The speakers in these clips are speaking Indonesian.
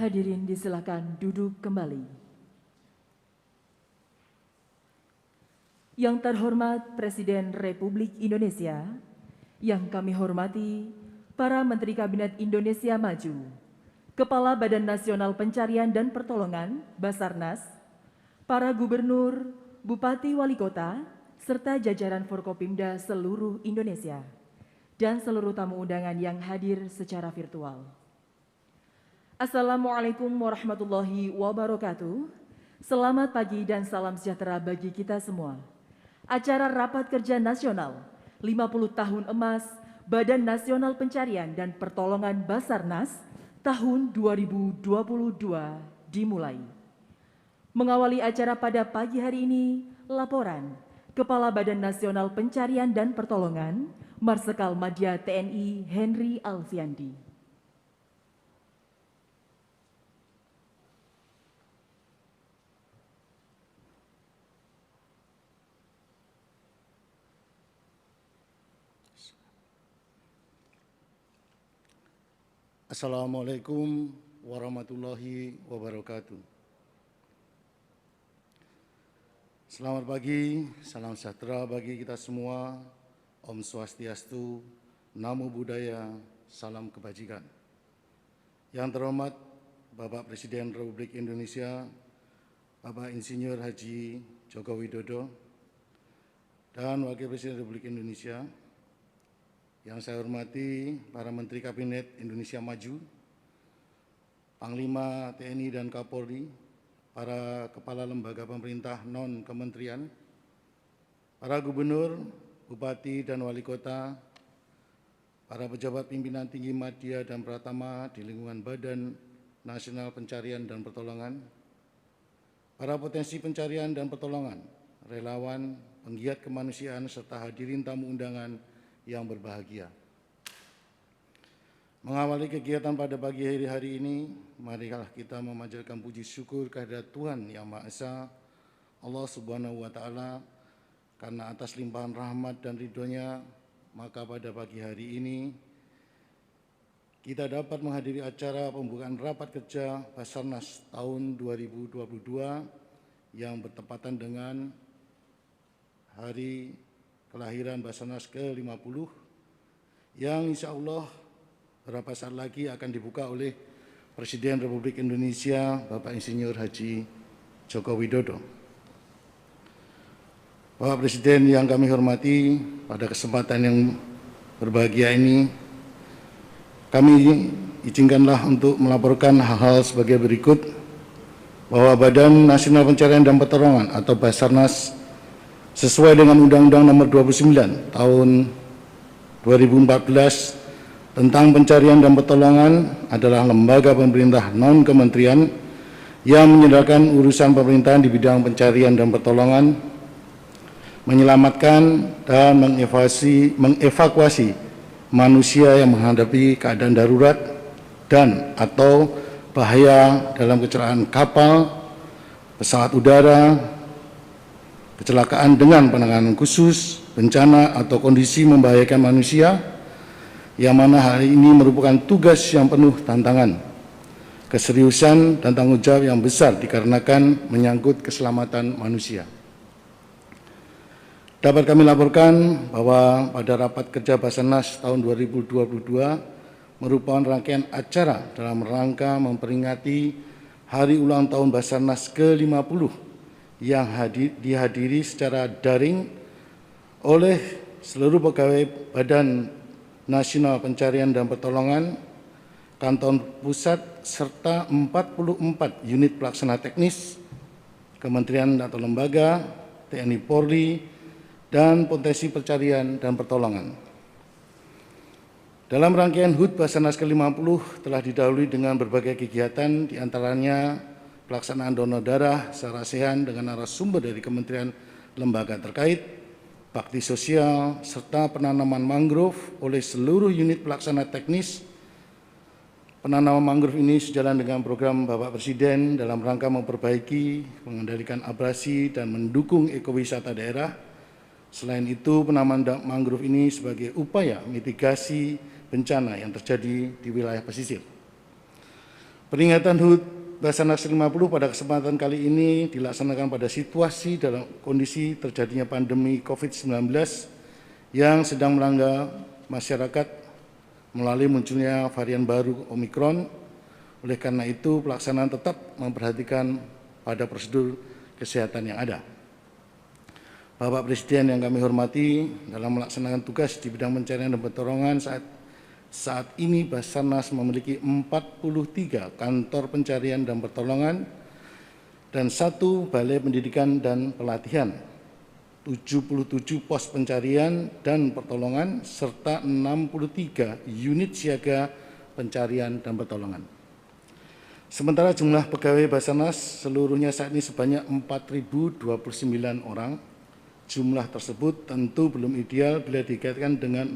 Hadirin disilakan duduk kembali. Yang terhormat Presiden Republik Indonesia, yang kami hormati para Menteri Kabinet Indonesia Maju, Kepala Badan Nasional Pencarian dan Pertolongan Basarnas, para Gubernur, Bupati Wali Kota, serta jajaran Forkopimda seluruh Indonesia, dan seluruh tamu undangan yang hadir secara virtual. Assalamualaikum warahmatullahi wabarakatuh. Selamat pagi dan salam sejahtera bagi kita semua. Acara Rapat Kerja Nasional 50 Tahun Emas Badan Nasional Pencarian dan Pertolongan Basarnas tahun 2022 dimulai. Mengawali acara pada pagi hari ini, laporan Kepala Badan Nasional Pencarian dan Pertolongan Marsikal Madya TNI Henry Alfiandi. Assalamualaikum warahmatullahi wabarakatuh. Selamat pagi, salam sejahtera bagi kita semua. Om Swastiastu, Namo Buddhaya, salam kebajikan. Yang terhormat Bapak Presiden Republik Indonesia, Bapak Insinyur Haji Joko Widodo, dan Wakil Presiden Republik Indonesia, yang saya hormati para Menteri Kabinet Indonesia Maju, Panglima TNI dan Kapolri, para Kepala Lembaga Pemerintah non-kementerian, para Gubernur, Bupati dan Wali Kota, para pejabat pimpinan tinggi media dan pratama di lingkungan Badan Nasional Pencarian dan Pertolongan, para potensi pencarian dan pertolongan, relawan, penggiat kemanusiaan, serta hadirin tamu undangan yang berbahagia. Mengawali kegiatan pada pagi hari ini, marilah kita memanjatkan puji syukur kehadirat Tuhan Yang Maha Esa, Allah Subhanahu wa Ta'ala, karena atas limpahan rahmat dan ridho-Nya, maka pada pagi hari ini kita dapat menghadiri acara pembukaan rapat kerja Basarnas tahun 2022 yang bertepatan dengan hari kelahiran Basarnas ke-50 yang insya Allah beberapa saat lagi akan dibuka oleh Presiden Republik Indonesia Bapak Insinyur Haji Joko Widodo. Bapak Presiden yang kami hormati, pada kesempatan yang berbahagia ini kami izinkanlah untuk melaporkan hal-hal sebagai berikut, bahwa Badan Nasional Pencarian dan Pertolongan atau Basarnas sesuai dengan Undang-Undang Nomor 29 Tahun 2014 tentang pencarian dan pertolongan adalah lembaga pemerintah non-kementerian yang menyelesaikan urusan pemerintahan di bidang pencarian dan pertolongan, menyelamatkan dan mengevakuasi manusia yang menghadapi keadaan darurat dan atau bahaya dalam kecelakaan kapal, pesawat udara, kecelakaan dengan penanganan khusus, bencana atau kondisi membahayakan manusia, yang mana hal ini merupakan tugas yang penuh tantangan, keseriusan dan tanggung jawab yang besar dikarenakan menyangkut keselamatan manusia. Dapat kami laporkan bahwa pada rapat kerja Basarnas tahun 2022 merupakan rangkaian acara dalam rangka memperingati Hari Ulang Tahun Basarnas ke-50 yang dihadiri secara daring oleh seluruh pegawai Badan Nasional Pencarian dan Pertolongan, kantor pusat, serta 44 unit pelaksana teknis, kementerian atau lembaga, TNI Polri, dan potensi pencarian dan pertolongan. Dalam rangkaian HUT Basarnas ke-50 telah didahului dengan berbagai kegiatan, diantaranya pelaksanaan donor darah secara sehat dengan narasumber dari kementerian lembaga terkait, bakti sosial, serta penanaman mangrove oleh seluruh unit pelaksana teknis. Penanaman mangrove ini sejalan dengan program Bapak Presiden dalam rangka memperbaiki, mengendalikan abrasi, dan mendukung ekowisata daerah. Selain itu, penanaman mangrove ini sebagai upaya mitigasi bencana yang terjadi di wilayah pesisir. Peringatan HUT Basarnas 50 pada kesempatan kali ini dilaksanakan pada situasi dalam kondisi terjadinya pandemi COVID-19 yang sedang melanda masyarakat melalui munculnya varian baru Omikron. Oleh karena itu, pelaksanaan tetap memperhatikan pada prosedur kesehatan yang ada. Bapak Presiden yang kami hormati, dalam melaksanakan tugas di bidang pencarian dan pertolongan saat ini Basarnas memiliki 43 kantor pencarian dan pertolongan dan 1 balai pendidikan dan pelatihan, 77 pos pencarian dan pertolongan, serta 63 unit siaga pencarian dan pertolongan. Sementara jumlah pegawai Basarnas seluruhnya saat ini sebanyak 4.029 orang. Jumlah tersebut tentu belum ideal bila dikaitkan dengan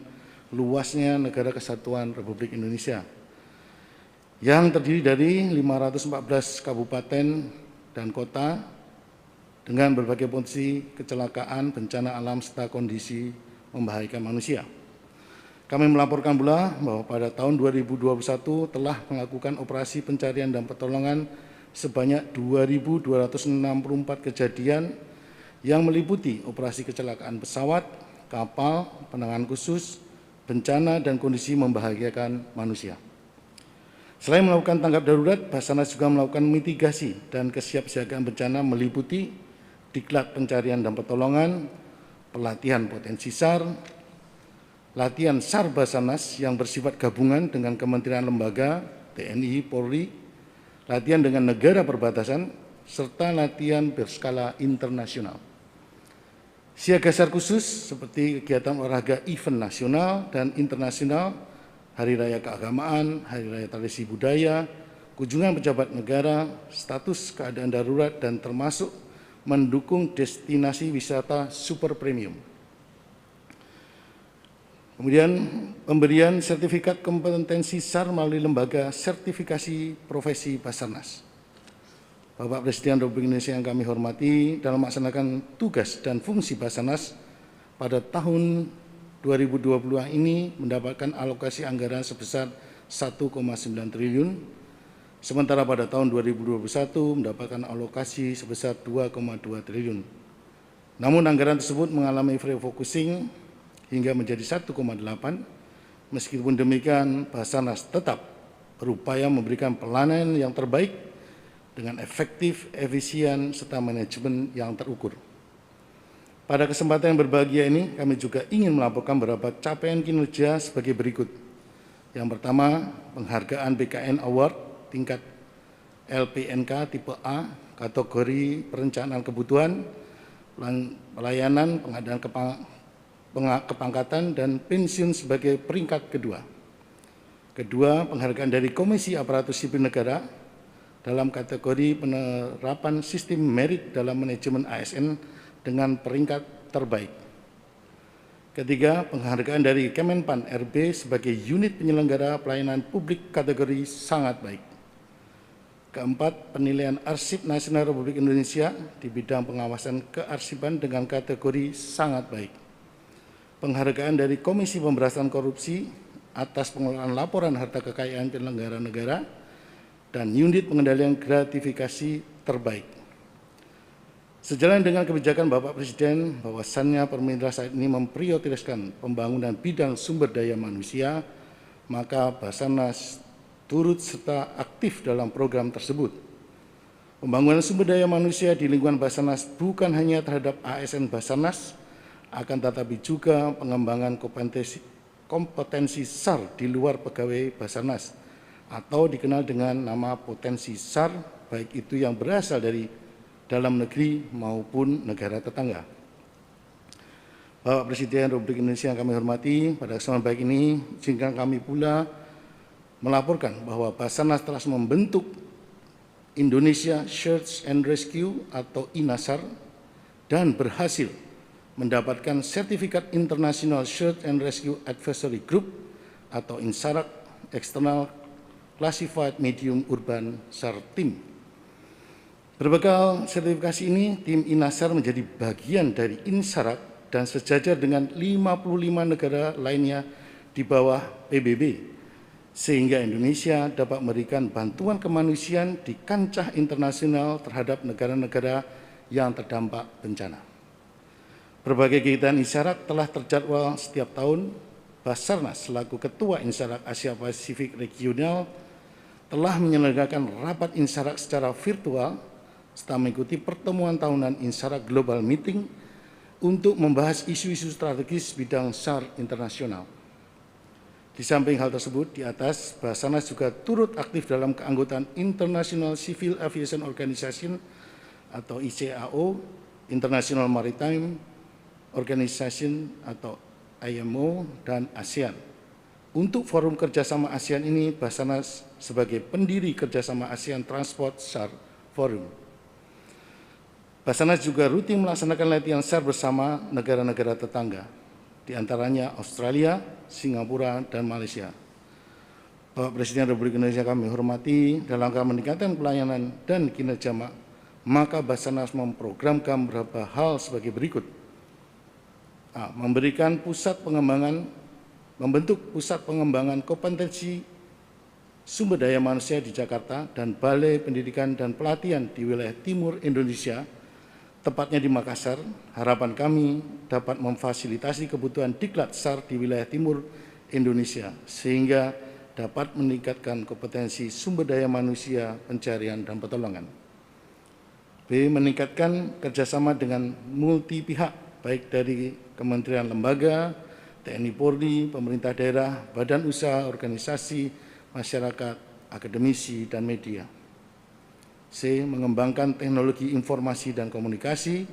luasnya Negara Kesatuan Republik Indonesia yang terdiri dari 514 kabupaten dan kota dengan berbagai potensi kecelakaan, bencana alam, serta kondisi membahayakan manusia. Kami melaporkan pula bahwa pada tahun 2021 telah melakukan operasi pencarian dan pertolongan sebanyak 2.264 kejadian yang meliputi operasi kecelakaan pesawat, kapal, penanganan khusus, bencana, dan kondisi membahayakan manusia. Selain melakukan tanggap darurat, Basarnas juga melakukan mitigasi dan kesiapsiagaan bencana meliputi diklat pencarian dan pertolongan, pelatihan potensi SAR, latihan SAR Basarnas yang bersifat gabungan dengan kementerian lembaga, TNI, Polri, latihan dengan negara perbatasan, serta latihan berskala internasional. Siaga SAR khusus seperti kegiatan olahraga event nasional dan internasional, Hari Raya Keagamaan, Hari Raya Tradisi Budaya, kunjungan pejabat negara, status keadaan darurat, dan termasuk mendukung destinasi wisata super premium. Kemudian pemberian sertifikat kompetensi SAR melalui lembaga sertifikasi profesi Basarnas. Bapak Presiden Republik Indonesia yang kami hormati, dalam melaksanakan tugas dan fungsi Basarnas pada tahun 2020 ini mendapatkan alokasi anggaran sebesar 1,9 triliun, sementara pada tahun 2021 mendapatkan alokasi sebesar 2,2 triliun. Namun anggaran tersebut mengalami refocusing hingga menjadi 1,8. Meskipun demikian, Basarnas tetap berupaya memberikan pelayanan yang terbaik dengan efektif, efisien, serta manajemen yang terukur. Pada kesempatan yang berbahagia ini, kami juga ingin melaporkan beberapa capaian kinerja sebagai berikut. Yang pertama, penghargaan BKN Award tingkat LPNK tipe A, kategori perencanaan kebutuhan, pelayanan, pengadaan kepangkatan, dan pensiun sebagai peringkat kedua. Kedua, penghargaan dari Komisi Aparatur Sipil Negara dalam kategori penerapan sistem merit dalam manajemen ASN dengan peringkat terbaik. Ketiga, penghargaan dari Kemenpan RB sebagai unit penyelenggara pelayanan publik kategori sangat baik. Keempat, penilaian Arsip Nasional Republik Indonesia di bidang pengawasan kearsipan dengan kategori sangat baik. Penghargaan dari Komisi Pemberantasan Korupsi atas pengelolaan laporan harta kekayaan penyelenggara negara dan unit pengendalian gratifikasi terbaik. Sejalan dengan kebijakan Bapak Presiden bahwasannya pemerintah saat ini memprioritaskan pembangunan bidang sumber daya manusia, maka Basarnas turut serta aktif dalam program tersebut. Pembangunan sumber daya manusia di lingkungan Basarnas bukan hanya terhadap ASN Basarnas, akan tetapi juga pengembangan kompetensi SAR di luar pegawai Basarnas, atau dikenal dengan nama potensi SAR, baik itu yang berasal dari dalam negeri maupun negara tetangga. Bapak Presiden Republik Indonesia yang kami hormati, pada kesempatan baik ini, izinkan kami pula melaporkan bahwa Basarnas telah membentuk Indonesia Search and Rescue atau INASAR dan berhasil mendapatkan sertifikat International Search and Rescue Advisory Group atau INSARAG External Classified Medium Urban SAR Team. Berbekal sertifikasi ini, tim INASAR menjadi bagian dari INSARAG dan sejajar dengan 55 negara lainnya di bawah PBB sehingga Indonesia dapat memberikan bantuan kemanusiaan di kancah internasional terhadap negara-negara yang terdampak bencana. Berbagai kegiatan Insyarak telah terjadwal setiap tahun. Basarnas selaku Ketua Insyarak Asia Pasifik Regional telah menyelenggarakan rapat Insyarak secara virtual serta mengikuti pertemuan tahunan Insyarak Global Meeting untuk membahas isu-isu strategis bidang SAR internasional. Di samping hal tersebut, di atas, Basarnas juga turut aktif dalam keanggotaan International Civil Aviation Organization atau ICAO, International Maritime Organization atau IMO, dan ASEAN. Untuk forum kerjasama ASEAN ini, Basarnas sebagai pendiri kerjasama ASEAN Transport SAR Forum. Basarnas juga rutin melaksanakan latihan SAR bersama negara-negara tetangga, di antaranya Australia, Singapura, dan Malaysia. Bapak Presiden Republik Indonesia kami hormati, dalam rangka meningkatkan pelayanan dan kinerja maka Basarnas memprogramkan beberapa hal sebagai berikut. Membentuk pusat pengembangan kompetensi sumber daya manusia di Jakarta dan Balai Pendidikan dan Pelatihan di wilayah timur Indonesia, tepatnya di Makassar. Harapan kami dapat memfasilitasi kebutuhan diklat SAR di wilayah timur Indonesia, sehingga dapat meningkatkan kompetensi sumber daya manusia, pencarian, dan pertolongan. B. Meningkatkan kerjasama dengan multi pihak, baik dari kementerian lembaga, TNI Polri, pemerintah daerah, badan usaha, organisasi, masyarakat, akademisi, dan media. C. Mengembangkan teknologi informasi dan komunikasi,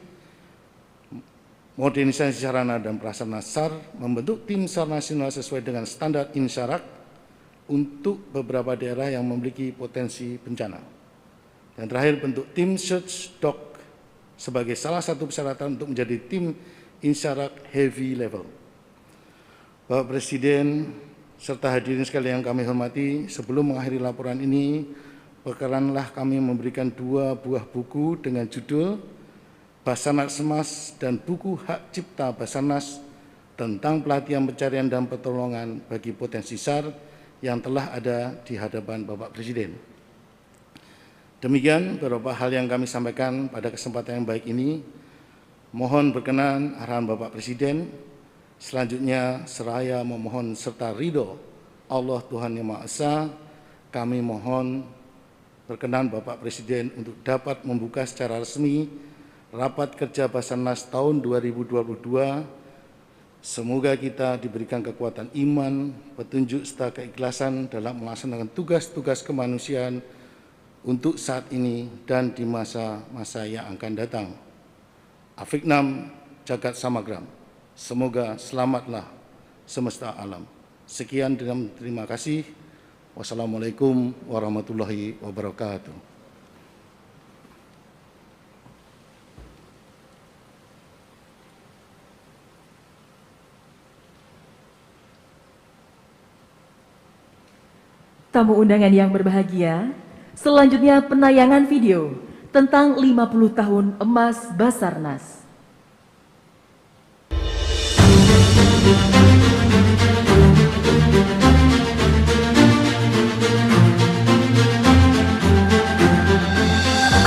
modernisasi sarana dan prasarana SAR, membentuk tim SAR nasional sesuai dengan standar Insyarak untuk beberapa daerah yang memiliki potensi bencana. Dan terakhir, bentuk tim Search Doc sebagai salah satu persyaratan untuk menjadi tim Insyarak Heavy Level. Bapak Presiden serta hadirin sekalian yang kami hormati, sebelum mengakhiri laporan ini, perkenanlah kami memberikan 2 buah buku dengan judul Basarnas Emas dan buku Hak Cipta Basarnas tentang pelatihan pencarian dan pertolongan bagi potensi SAR yang telah ada di hadapan Bapak Presiden. Demikian beberapa hal yang kami sampaikan pada kesempatan yang baik ini. Mohon berkenan arahan Bapak Presiden. Selanjutnya seraya memohon serta ridho Allah Tuhan Yang Maha Esa, kami mohon berkenan Bapak Presiden untuk dapat membuka secara resmi rapat kerja Basarnas tahun 2022. Semoga kita diberikan kekuatan iman, petunjuk serta keikhlasan dalam melaksanakan tugas-tugas kemanusiaan untuk saat ini dan di masa-masa yang akan datang. Afiknam Jagat Samagram. Semoga selamatlah semesta alam. Sekian dan terima kasih. Wassalamualaikum warahmatullahi wabarakatuh. Tamu undangan yang berbahagia, selanjutnya penayangan video tentang 50 tahun emas Basarnas.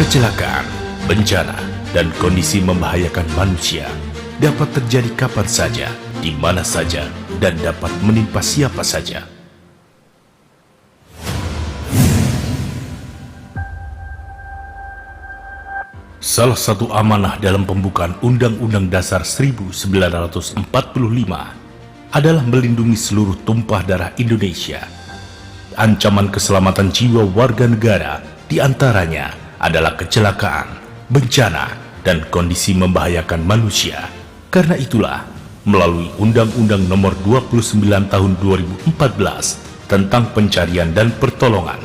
Kecelakaan, bencana, dan kondisi membahayakan manusia dapat terjadi kapan saja, di mana saja, dan dapat menimpa siapa saja. Salah satu amanah dalam pembukaan Undang-Undang Dasar 1945 adalah melindungi seluruh tumpah darah Indonesia. Ancaman keselamatan jiwa warga negara diantaranya adalah kecelakaan, bencana, dan kondisi membahayakan manusia. Karena itulah, melalui Undang-Undang Nomor 29 Tahun 2014 tentang Pencarian dan Pertolongan,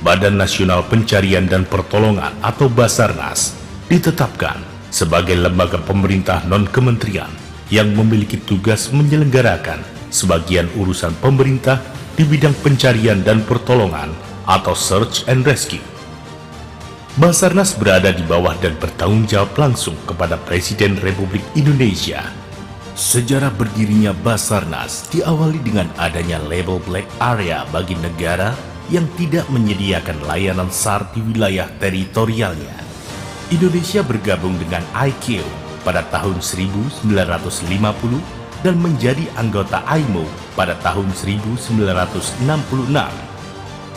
Badan Nasional Pencarian dan Pertolongan atau Basarnas ditetapkan sebagai lembaga pemerintah non-kementerian yang memiliki tugas menyelenggarakan sebagian urusan pemerintah di bidang pencarian dan pertolongan atau Search and Rescue. Basarnas berada di bawah dan bertanggung jawab langsung kepada Presiden Republik Indonesia. Sejarah berdirinya Basarnas diawali dengan adanya label Black Area bagi negara yang tidak menyediakan layanan SAR di wilayah teritorialnya. Indonesia bergabung dengan ICAO pada tahun 1950 dan menjadi anggota IMO pada tahun 1966.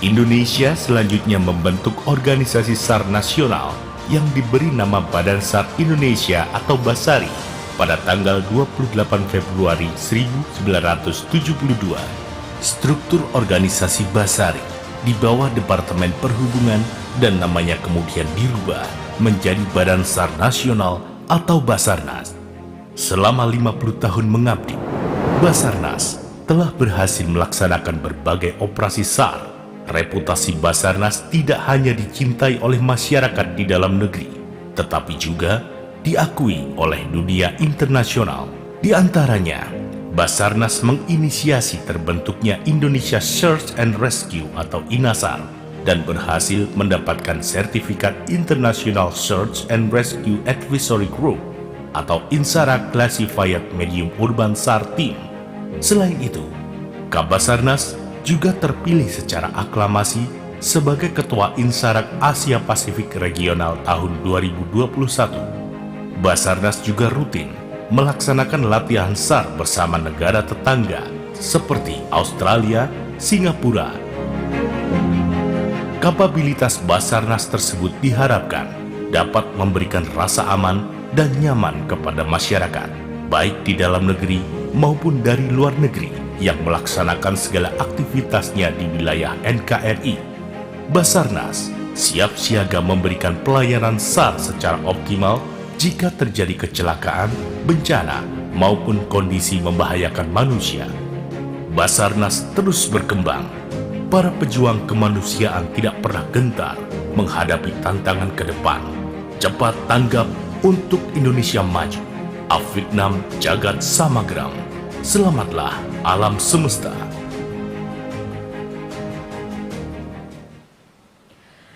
Indonesia selanjutnya membentuk organisasi SAR nasional yang diberi nama Badan SAR Indonesia atau Basari pada tanggal 28 Februari 1972. Struktur organisasi Basari di bawah Departemen Perhubungan dan namanya kemudian dirubah menjadi Badan SAR Nasional atau Basarnas. Selama 50 tahun mengabdi, Basarnas telah berhasil melaksanakan berbagai operasi SAR. Reputasi Basarnas tidak hanya dicintai oleh masyarakat di dalam negeri, tetapi juga diakui oleh dunia internasional. Di antaranya, Basarnas menginisiasi terbentuknya Indonesia Search and Rescue atau INASAR dan berhasil mendapatkan sertifikat International Search and Rescue Advisory Group atau INSARAG Classified Medium Urban SAR Team. Selain itu, Kabasarnas juga terpilih secara aklamasi sebagai Ketua INSARAG Asia Pasifik Regional tahun 2021. Basarnas juga rutin melaksanakan latihan SAR bersama negara tetangga seperti Australia, Singapura. Kapabilitas Basarnas tersebut diharapkan dapat memberikan rasa aman dan nyaman kepada masyarakat, baik di dalam negeri maupun dari luar negeri yang melaksanakan segala aktivitasnya di wilayah NKRI. Basarnas siap siaga memberikan pelayanan SAR secara optimal jika terjadi kecelakaan, bencana, maupun kondisi membahayakan manusia. Basarnas terus berkembang. Para pejuang kemanusiaan tidak pernah gentar menghadapi tantangan ke depan. Cepat tanggap untuk Indonesia maju. Afitnam Jagat Samagram. Selamatlah alam semesta.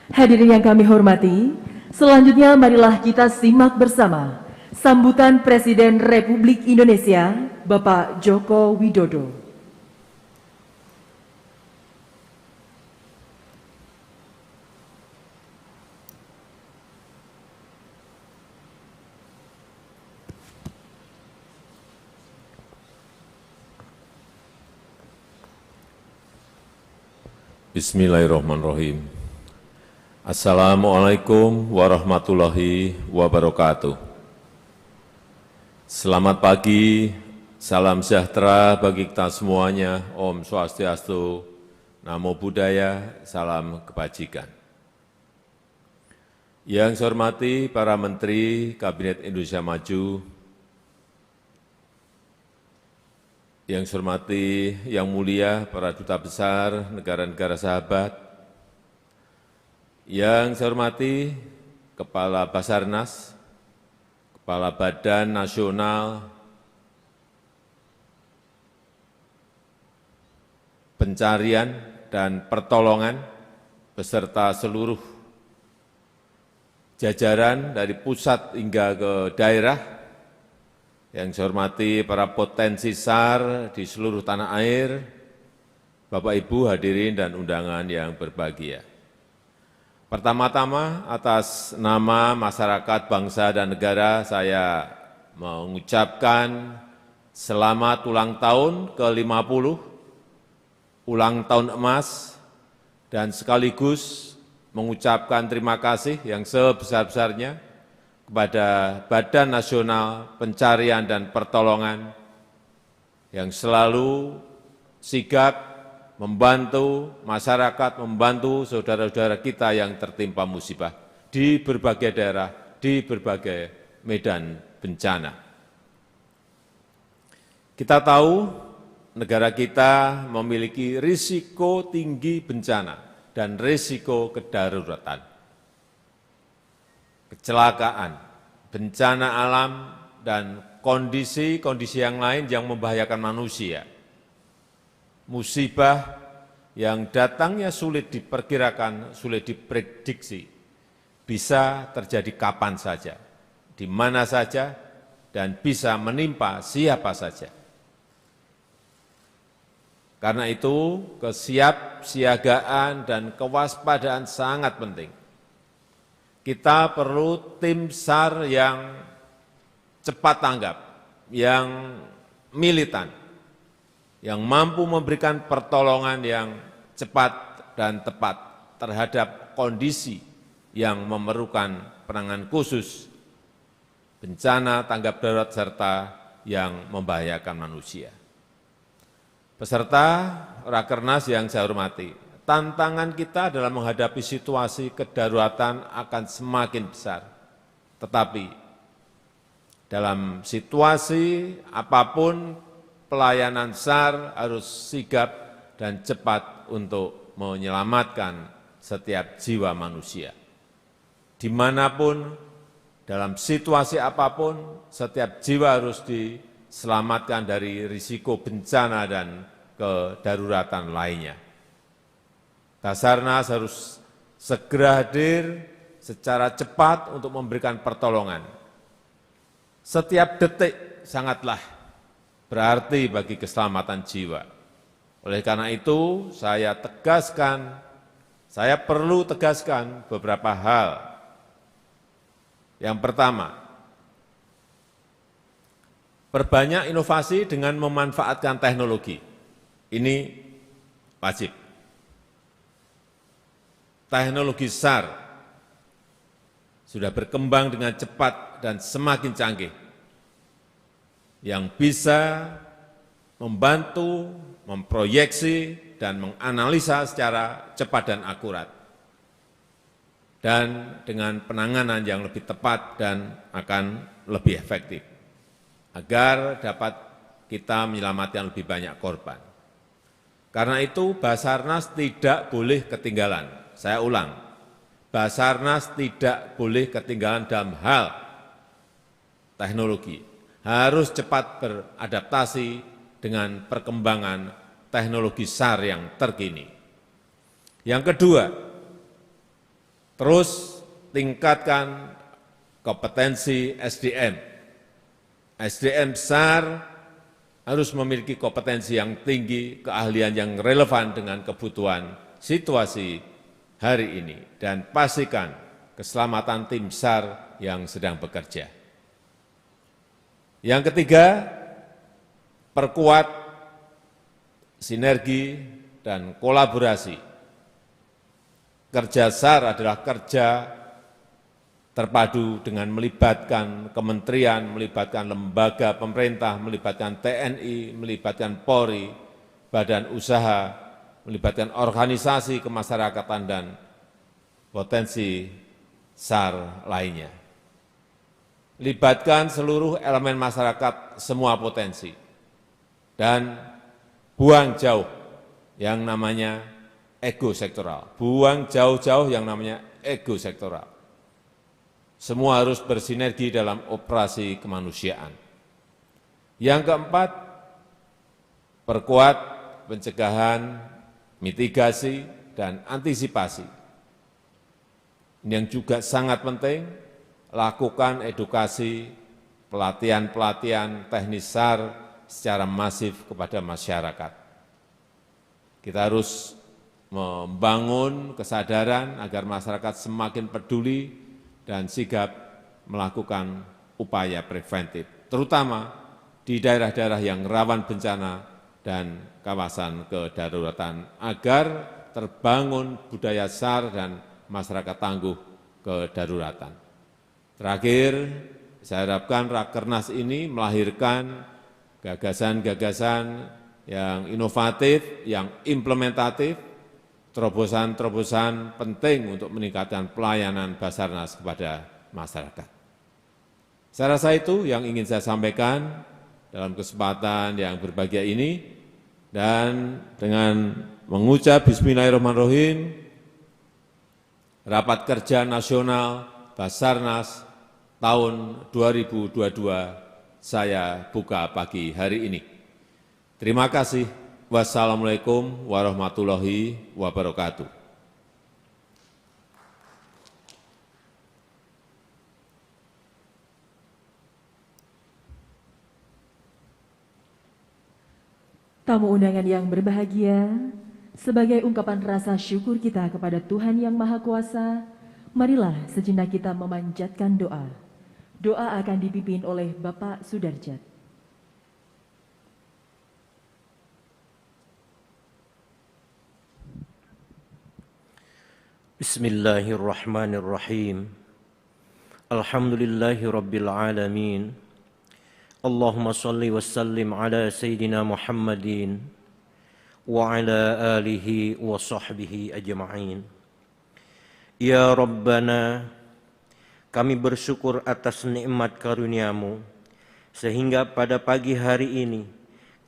Hadirin yang kami hormati, selanjutnya marilah kita simak bersama sambutan Presiden Republik Indonesia, Bapak Joko Widodo. Bismillahirrahmanirrahim. Assalamualaikum warahmatullahi wabarakatuh. Selamat pagi, salam sejahtera bagi kita semuanya. Om Swastiastu, Namo Buddhaya, salam kebajikan. Yang saya hormati para Menteri Kabinet Indonesia Maju, yang saya hormati Yang Mulia para Duta Besar negara-negara sahabat, yang saya hormati Kepala Basarnas, Kepala Badan Nasional Pencarian dan Pertolongan, beserta seluruh jajaran dari pusat hingga ke daerah, yang saya hormati para potensi SAR di seluruh tanah air, Bapak Ibu hadirin dan undangan yang berbahagia. Pertama-tama atas nama masyarakat, bangsa, dan negara, saya mengucapkan selamat ulang tahun ke-50, ulang tahun emas, dan sekaligus mengucapkan terima kasih yang sebesar-besarnya kepada Badan Nasional Pencarian dan Pertolongan yang selalu sigap membantu masyarakat, membantu saudara-saudara kita yang tertimpa musibah di berbagai daerah, di berbagai medan bencana. Kita tahu negara kita memiliki risiko tinggi bencana dan risiko kedaruratan. Kecelakaan, bencana alam, dan kondisi-kondisi yang lain yang membahayakan manusia. Musibah yang datangnya sulit diperkirakan, sulit diprediksi, bisa terjadi kapan saja, di mana saja, dan bisa menimpa siapa saja. Karena itu, kesiapsiagaan dan kewaspadaan sangat penting. Kita perlu tim SAR yang cepat tanggap, yang militan, yang mampu memberikan pertolongan yang cepat dan tepat terhadap kondisi yang memerlukan penanganan khusus, bencana, tanggap darurat, serta yang membahayakan manusia. Peserta Rakernas yang saya hormati, tantangan kita dalam menghadapi situasi kedaruratan akan semakin besar. Tetapi dalam situasi apapun, pelayanan SAR harus sigap dan cepat untuk menyelamatkan setiap jiwa manusia. Dimanapun, dalam situasi apapun, setiap jiwa harus diselamatkan dari risiko bencana dan kedaruratan lainnya. Basarnas harus segera hadir secara cepat untuk memberikan pertolongan. Setiap detik sangatlah berarti bagi keselamatan jiwa. Oleh karena itu, saya perlu tegaskan beberapa hal. Yang pertama, perbanyak inovasi dengan memanfaatkan teknologi. Ini wajib. Teknologi SAR sudah berkembang dengan cepat dan semakin canggih, yang bisa membantu, memproyeksi, dan menganalisa secara cepat dan akurat, dan dengan penanganan yang lebih tepat dan akan lebih efektif, agar dapat kita menyelamatkan lebih banyak korban. Karena itu, Basarnas tidak boleh ketinggalan. Saya ulang, Basarnas tidak boleh ketinggalan dalam hal teknologi. Harus cepat beradaptasi dengan perkembangan teknologi SAR yang terkini. Yang kedua, terus tingkatkan kompetensi SDM. SDM SAR harus memiliki kompetensi yang tinggi, keahlian yang relevan dengan kebutuhan situasi hari ini, dan pastikan keselamatan tim SAR yang sedang bekerja. Yang ketiga, perkuat sinergi dan kolaborasi. Kerja SAR adalah kerja terpadu dengan melibatkan kementerian, melibatkan lembaga pemerintah, melibatkan TNI, melibatkan Polri, badan usaha, melibatkan organisasi kemasyarakatan dan potensi SAR lainnya. Libatkan seluruh elemen masyarakat, semua potensi, dan buang jauh yang namanya ego sektoral, buang jauh-jauh yang namanya ego sektoral. Semua harus bersinergi dalam operasi kemanusiaan. Yang keempat, perkuat pencegahan, mitigasi, dan antisipasi. Ini yang juga sangat penting, lakukan edukasi, pelatihan-pelatihan teknis SAR secara masif kepada masyarakat. Kita harus membangun kesadaran agar masyarakat semakin peduli dan sigap melakukan upaya preventif, terutama di daerah-daerah yang rawan bencana dan kawasan kedaruratan, agar terbangun budaya SAR dan masyarakat tangguh kedaruratan. Terakhir, saya harapkan Rakernas ini melahirkan gagasan-gagasan yang inovatif, yang implementatif, terobosan-terobosan penting untuk meningkatkan pelayanan Basarnas kepada masyarakat. Saya rasa itu yang ingin saya sampaikan dalam kesempatan yang berbahagia ini, dan dengan mengucap Bismillahirrahmanirrahim, Rapat Kerja Nasional Basarnas tahun 2022 saya buka pagi hari ini. Terima kasih. Wassalamualaikum warahmatullahi wabarakatuh. Tamu undangan yang berbahagia, sebagai ungkapan rasa syukur kita kepada Tuhan Yang Maha Kuasa, marilah sejenak kita memanjatkan doa. Doa akan dipimpin oleh Bapak Sudarjat. Bismillahirrahmanirrahim. Alhamdulillahi rabbil alamin. Allahumma salli wa sallim ala Sayyidina Muhammadin wa ala alihi wa sahbihi ajma'in. Ya Rabbana, kami bersyukur atas nikmat karunia-Mu, sehingga pada pagi hari ini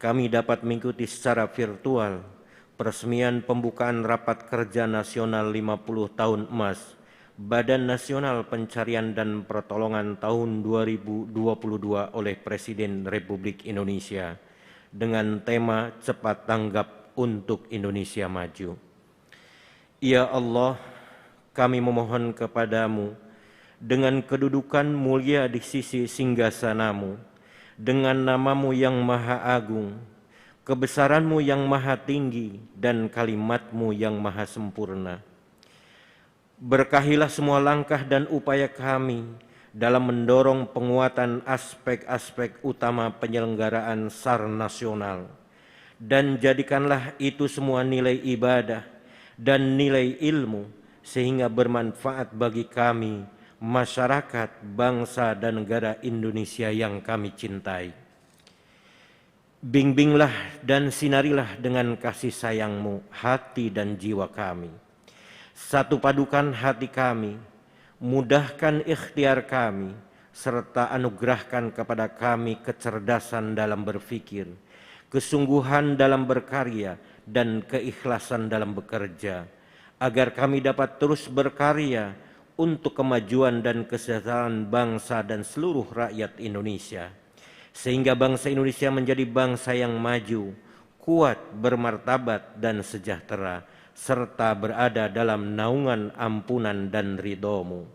kami dapat mengikuti secara virtual peresmian pembukaan Rapat Kerja Nasional 50 Tahun Emas Badan Nasional Pencarian dan Pertolongan tahun 2022 oleh Presiden Republik Indonesia dengan tema Cepat Tanggap untuk Indonesia Maju. Ya Allah, kami memohon kepadamu dengan kedudukan mulia di sisi singgasana-Mu, dengan nama-Mu yang Maha Agung, kebesaran-Mu yang Maha Tinggi, dan kalimat-Mu yang Maha Sempurna. Berkahilah semua langkah dan upaya kami dalam mendorong penguatan aspek-aspek utama penyelenggaraan SAR nasional, dan jadikanlah itu semua nilai ibadah dan nilai ilmu sehingga bermanfaat bagi kami, masyarakat, bangsa, dan negara Indonesia yang kami cintai. Bimbinglah dan sinarilah dengan kasih sayang-Mu hati dan jiwa kami. Satu padukan hati kami, mudahkan ikhtiar kami, serta anugerahkan kepada kami kecerdasan dalam berpikir, kesungguhan dalam berkarya, dan keikhlasan dalam bekerja, agar kami dapat terus berkarya untuk kemajuan dan kesejahteraan bangsa dan seluruh rakyat Indonesia, sehingga bangsa Indonesia menjadi bangsa yang maju, kuat, bermartabat, dan sejahtera, serta berada dalam naungan ampunan dan ridho-Mu.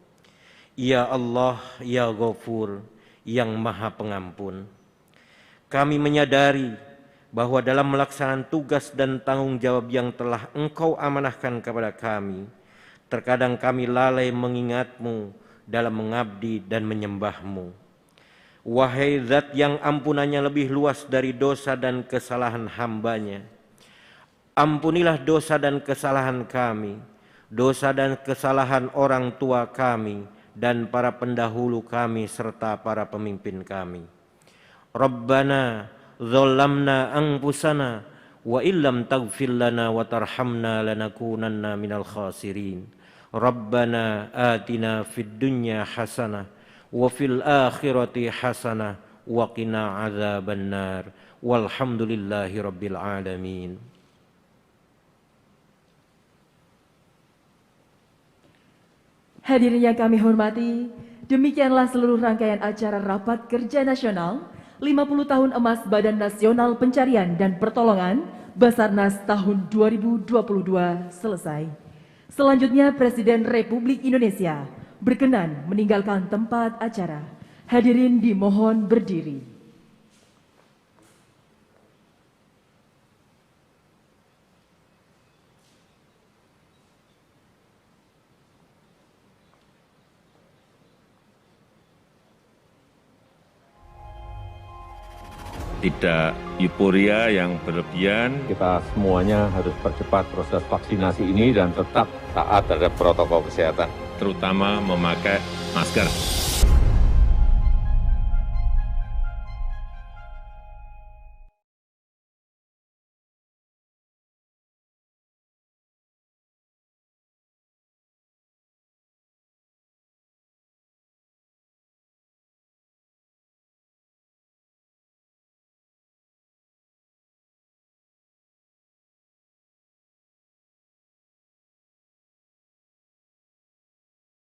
Ya Allah, Ya Ghafur, yang Maha Pengampun, kami menyadari bahwa dalam melaksanakan tugas dan tanggung jawab yang telah Engkau amanahkan kepada kami, terkadang kami lalai mengingat-Mu dalam mengabdi dan menyembah-Mu. Wahai Zat yang ampunannya lebih luas dari dosa dan kesalahan hamba-Nya, ampunilah dosa dan kesalahan kami, dosa dan kesalahan orang tua kami, dan para pendahulu kami serta para pemimpin kami. Rabbana dzalamna anfusana wa illam taghfir lana wa tarhamna lanakunanna minal khasirin. Rabbana atina fid dunya hasanah wa fil akhirati hasanah wa qina adzabannar. Walhamdulillahi rabbil alamin. Hadirin yang kami hormati, demikianlah seluruh rangkaian acara Rapat Kerja Nasional 50 Tahun Emas Badan Nasional Pencarian dan Pertolongan Basarnas tahun 2022 selesai. Selanjutnya Presiden Republik Indonesia berkenan meninggalkan tempat acara. Hadirin dimohon berdiri. Tidak euforia yang berlebihan. Kita semuanya harus percepat proses vaksinasi ini dan tetap taat terhadap protokol kesehatan, terutama memakai masker.